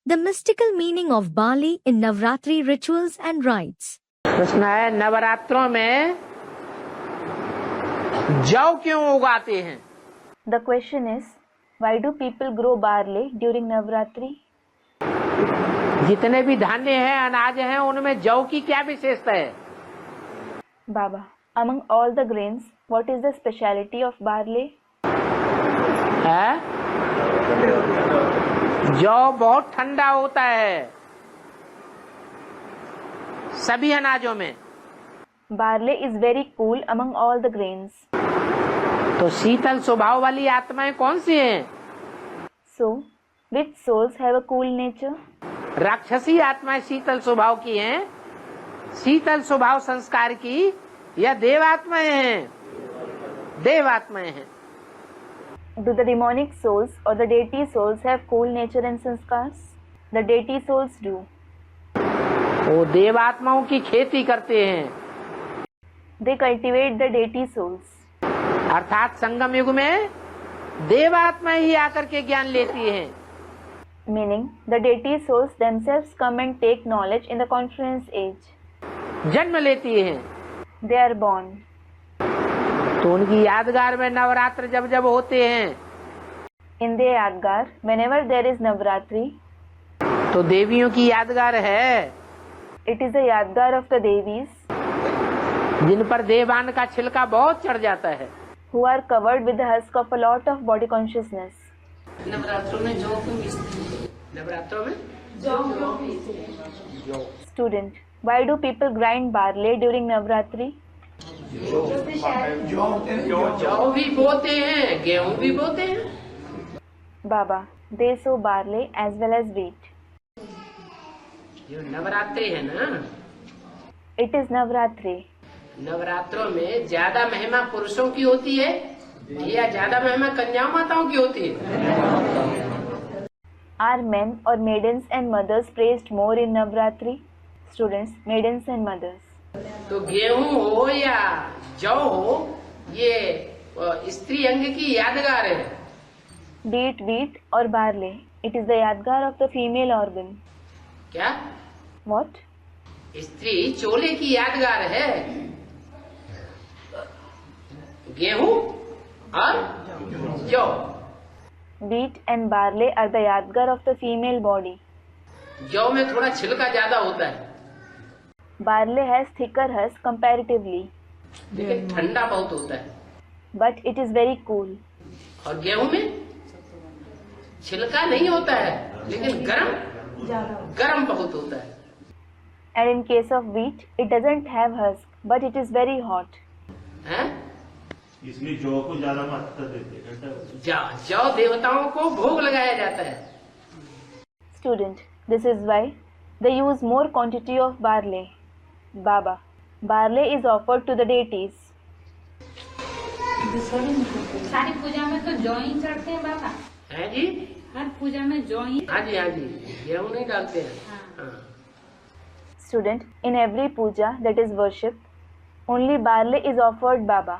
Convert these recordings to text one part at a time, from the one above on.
The mystical meaning of barley in Navratri rituals and rites. प्रश्न है, नवरात्रों में जौ क्यों उगाते हैं? The question is, why do people grow barley during Navratri? जितने भी धान्य हैं, अनाज हैं, उनमें जौ की क्या विशेषता है? Baba, among all the grains, what is the speciality of barley? है? जौ बहुत ठंडा होता है सभी अनाजों में। Barley is very cool among all the grains. तो शीतल स्वभाव वाली आत्माएं कौन सी हैं? So, which souls have a cool nature? राक्षसी आत्माएं शीतल स्वभाव की हैं, शीतल स्वभाव संस्कार की, या देवात्माएं हैं? देवात्माएं हैं। Do the demonic souls or the deity souls have cool nature and sanskars? The deity souls do. वो देवात्माओं की खेती करते हैं, They cultivate the deity souls. अर्थात संगम युग में देवात्माएं ही आकर के ज्ञान लेती हैं। Meaning, the deity souls themselves come and take knowledge in the confluence age. जन्म लेती हैं। They are born. तो उनकी यादगार में नवरात्र जब जब होते हैं, In their Yadgar, whenever there is Navratri, तो देवियों की यादगार है, it is the Yadgar of the Devis जिन पर देवान का छिलका बहुत चढ़ जाता है। who are covered with the husk of a lot of body consciousness. नवरात्रों में जौ क्यों पीसते हैं? नवरात्रों में जौ। Student, why do people grind barley during Navratri? जौ भी बोते हैं, गेहूं भी बोते हैं। Baba, they sow barley as well as wheat. जो नवरात्रि है ना, It is Navratri. नवरात्रों में ज्यादा महिमा पुरुषों की होती है या ज्यादा महिमा कन्या माताओं की होती है? Are men or maidens and mothers praised more in Navratri? Students, maidens and mothers. तो गेहूं हो या जौ हो, ये स्त्री अंग की यादगार है। Be it wheat or barley, it is the Yadgar of the female organ. क्या? What? स्त्री चोले की यादगार है। गेहूं और जौ। Wheat and barley are the Yadgar of the female body. जौ में थोड़ा छिलका ज्यादा होता है, Barley has thicker husk comparatively, लेकिन ठंडा बहुत होता है। but it is very cool. और गेहूं में छिलका नहीं होता है, लेकिन गरम बहुत होता है। And in case of wheat, it doesn't have husk, but it is very hot. हैं? इसलिए जौ को ज्यादा महत्व देते हैं। जौ देवताओं को भोग लगाया जाता है। Student, this is why they use more quantity of barley. Baba, barley is offered to the deities. सारी पूजा में तो जौ ही चढ़ते हैं बाबा। है जी? हर पूजा में जौ ही। हाँ जी, हाँ जी, गेहूं नहीं डालते हैं। हाँ। Student, in every puja that is worship, only barley is offered Baba.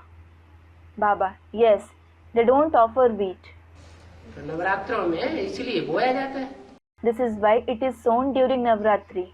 Baba, yes, they don't offer wheat. तो नवरात्रों में इसलिए बोया जाता है। This is why it is sown during Navratri.